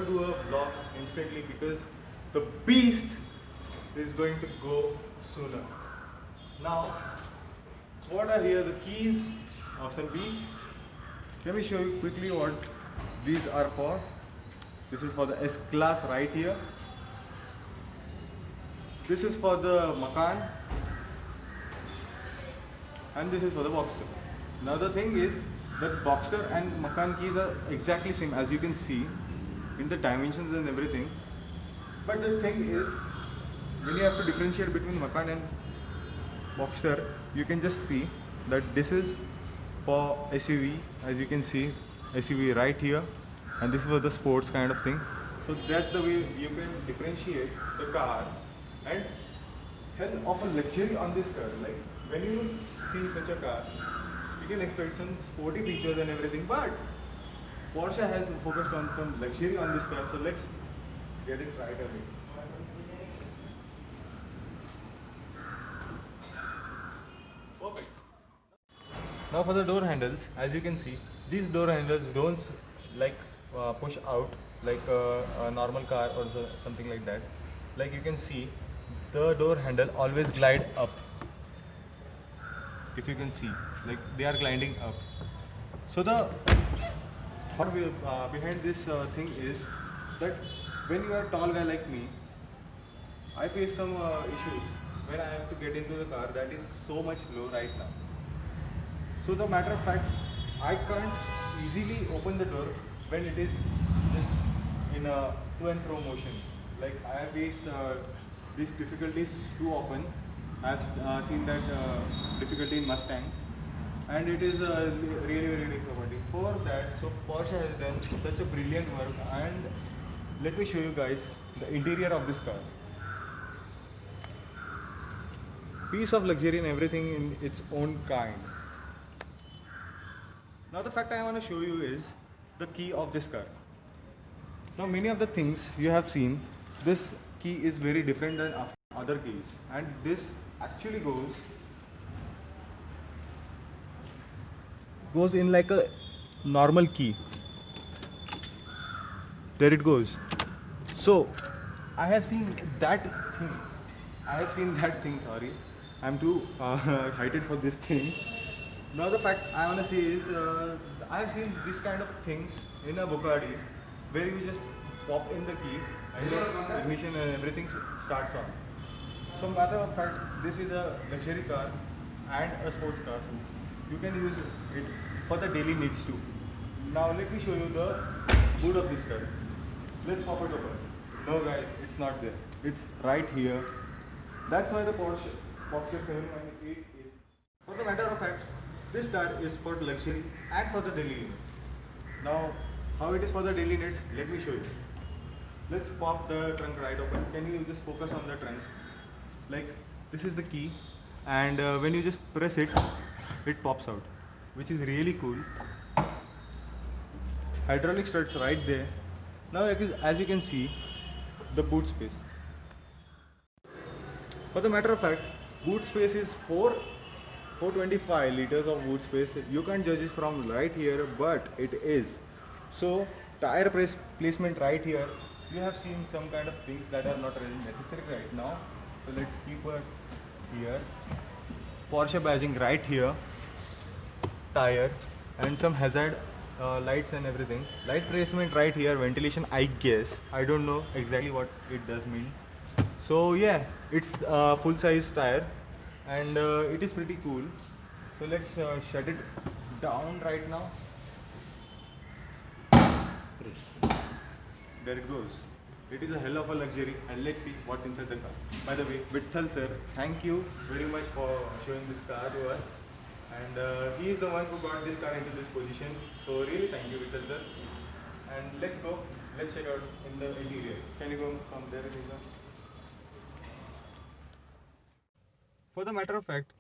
to do a vlog instantly because the beast is going to go sooner. Now, what are here the keys of some beasts? Let me show you quickly what these are for. This is for the S class right here. This is for the Macan, and this is for the Boxster. Now the thing is that Boxster and Macan keys are exactly same as you can see in the dimensions and everything. But the thing is, when you have to differentiate between Macan and Boxster, you can just see that this is for SUV, as you can see SUV right here, and this is for the sports kind of thing. So that's the way you can differentiate the car and offer luxury on this car. Like when you see such a car, you can expect some sporty features and everything, but Porsche has focused on some luxury on this car. So let's get it right away. Perfect. Now for the door handles, as you can see, these door handles don't like push out like a normal car or something like that. Like you can see, the door handle always glide up. If you can see, like they are gliding up. So the thought behind this thing is that when you are a tall guy like me, I face some issues when I have to get into the car that is so much low right now. So the matter of fact, I can't easily open the door when it is just in a to and fro motion. Like I face these difficulties too often. I've seen that difficulty in Mustang, and it is really disappointing. For that, so Porsche has done such a brilliant work, and let me show you guys the interior of this car. Piece of luxury and everything in its own kind. Now the fact I want to show you is the key of this car. Now many of the things you have seen, this key is very different than other keys, and this actually goes in like a normal key. There it goes. So I have seen that thing. Sorry, I'm too heighted for this thing. Now the fact I want to say is I have seen this kind of things in a Bugatti where you just pop in the key and your ignition and everything starts on. So matter of fact, this is a luxury car and a sports car too. You can use it for the daily needs too. Now let me show you the boot of this car. Let's pop it over. No guys, it's not there. It's right here. That's why the Porsche Boxster 798 is. For the matter of fact, this car is for luxury and for the daily needs. Now, how it is for the daily needs, let me show you. Let's pop the trunk right open. Can you just focus on the trunk? Like, this is the key, and when you just press it, it pops out, which is really cool. Hydraulic struts right there. Now, as you can see, the boot space. For the matter of fact, boot space is 425 liters of boot space. You can't judge it from right here, but it is. So tire placement right here. You have seen some kind of things that are not really necessary right now. So let's keep it here. Porsche badging right here. Tire and some hazard lights and everything. Light placement right here. Ventilation, I guess. I don't know exactly what it does mean. So yeah, it's a full size tire, and it is pretty cool. So let's shut it down right now. There it goes. It is a hell of a luxury, and let's see what's inside the car. By the way, Vitthal sir, thank you very much for showing this car to us, and he is the one who got this car into this position. So really thank you, Vitthal sir. And let's go. Let's check out in the interior. Can you go from there, Lisa? For the matter of fact,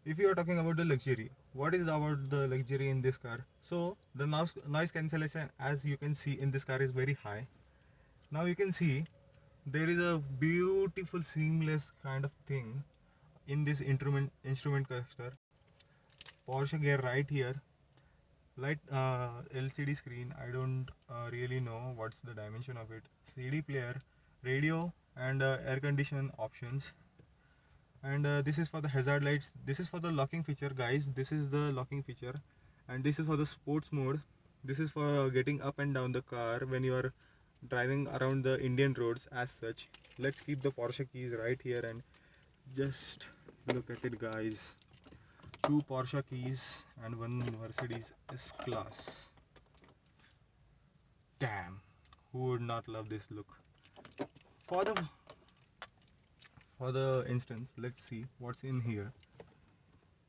if you are talking about the luxury, what is about the luxury in this car? So the noise cancellation, as you can see in this car, is very high. Now you can see there is a beautiful seamless kind of thing in this instrument cluster. Porsche gear right here. light LCD screen. I don't really know what's the dimension of it. CD player, radio, and air condition options. And this is for the hazard lights. This is for the locking feature, guys. This is the locking feature, and this is for the sports mode. This is for getting up and down the car when you are driving around the Indian roads as such. Let's keep the Porsche keys right here and just look at it, guys. Two Porsche keys and one Mercedes S-Class. Damn, who would not love this look? For the instance, let's see what's in here.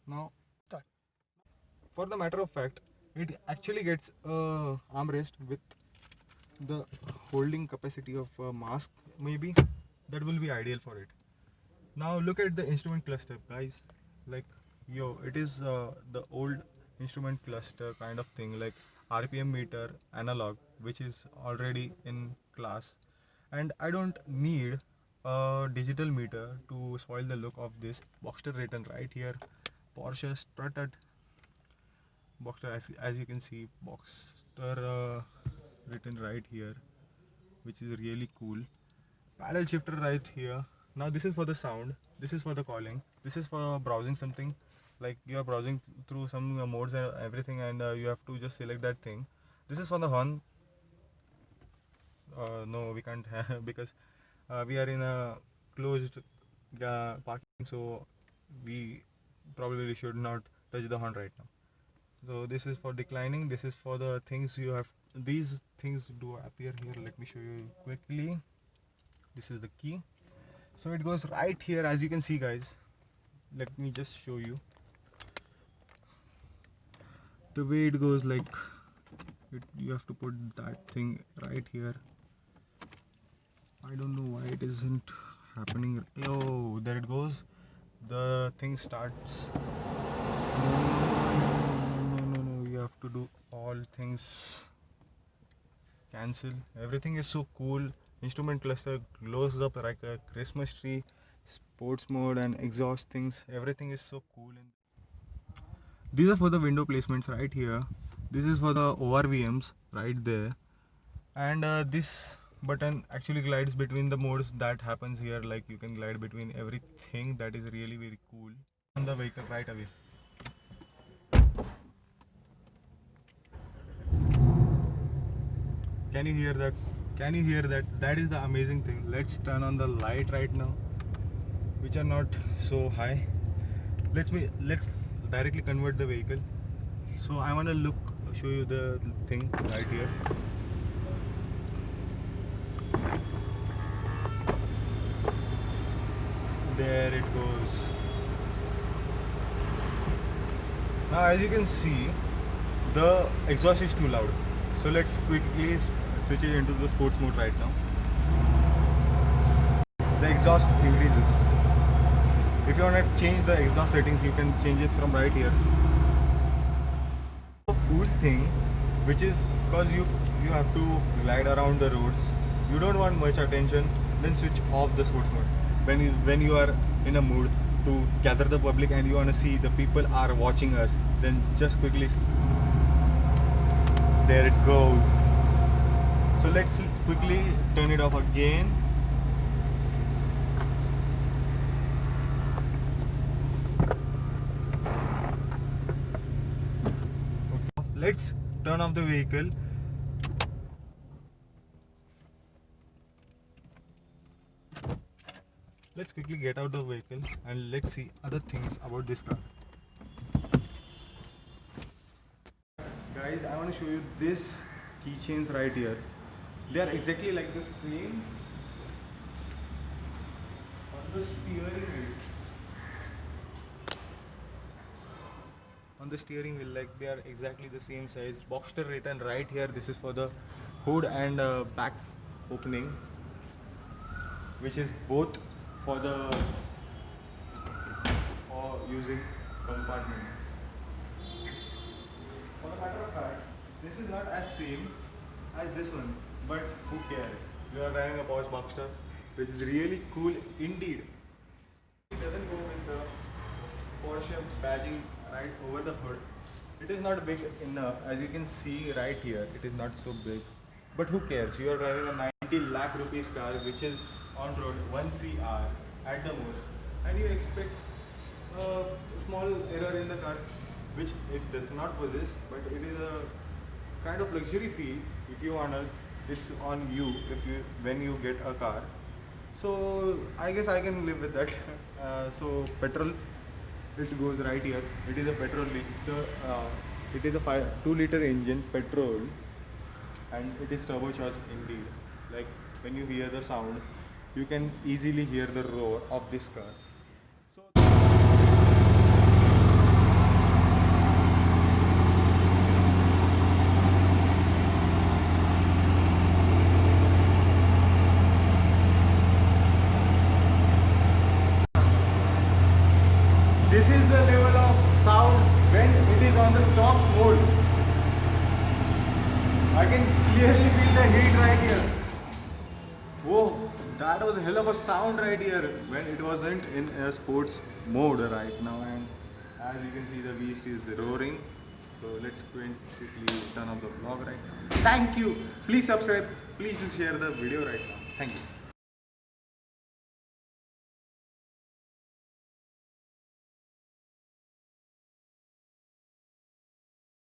Now, for the matter of fact, it actually gets a armrest with the holding capacity of a mask, maybe. That will be ideal for it. Now look at the instrument cluster, guys. Like, yo, it is the old instrument cluster kind of thing, like RPM meter analog, which is already in class. And I don't need a digital meter to spoil the look of this. Boxster written right here, Porsche strutted. Boxster, as you can see, Boxster written right here, which is really cool. Paddle shifter right here. Now this is for the sound, this is for the calling, this is for browsing something, like you are browsing through some modes and everything, and you have to just select that thing. This is for the horn. No, we can't have because we are in a closed parking, so we probably should not touch the horn right now. So this is for declining, this is for the things you have. These things do appear here, let me show you quickly. This is the key. So it goes right here, as you can see, guys. Let me just show you the way it goes. Like you have to put that thing right here. I don't know why it isn't happening. Oh, there it goes. The thing starts. No, you have to do all things. Cancel. Everything is so cool. Instrument cluster glows up like a Christmas tree. Sports mode and exhaust things. Everything is so cool. These are for the window placements right here. This is for the ORVMs right there. And this button actually glides between the modes that happens here. Like you can glide between everything. That is really very cool. On the vehicle right away. Can you hear that? Can you hear that? That is the amazing thing. Let's turn on the light right now, which are not so high. Let's directly convert the vehicle. So I want to show you the thing right here. There it goes. Now as you can see, the exhaust is too loud. So let's quickly switch it into the sports mode right now. The exhaust increases. If you want to change the exhaust settings, you can change it from right here. A cool thing, which is because you have to glide around the roads, you don't want much attention, then switch off the sports mode. When you are in a mood to gather the public and you want to see the people are watching us, then just quickly, there it goes. So let's quickly turn it off again. Let's turn off the vehicle. Let's quickly get out the vehicle and let's see other things about this car. Guys, I want to show you this keychains right here. They are exactly like the same on the steering wheel. On the steering wheel, like they are exactly the same size. Boxster written right here. This is for the hood and back opening, which is both for using compartments. For the matter of fact, this is not as same as this one, but who cares? You are driving a Porsche Boxster, which is really cool indeed. It doesn't go with the Porsche badging right over the hood. It is not big enough, as you can see right here. It is not so big, but who cares? You are driving a 90 lakh rupees car, which is on road 1 CR at the most, and you expect a small error in the car, which it does not possess, but it is a kind of luxury feel. If you wanna, it's on you. If you when you get a car, so I guess I can live with that. So petrol, it goes right here. It is a petrol liter. It is a 2 liter engine petrol, and it is turbocharged indeed. Like when you hear the sound, you can easily hear the roar of this car. So this is the level of sound when it is on the stop mode. I can clearly feel the heat right here. Whoa, that was a hell of a sound right here when it wasn't in a sports mode right now, and as you can see the beast is roaring. So let's quickly turn off the vlog right now. Thank you. Please subscribe. Please do share the video right now. Thank you.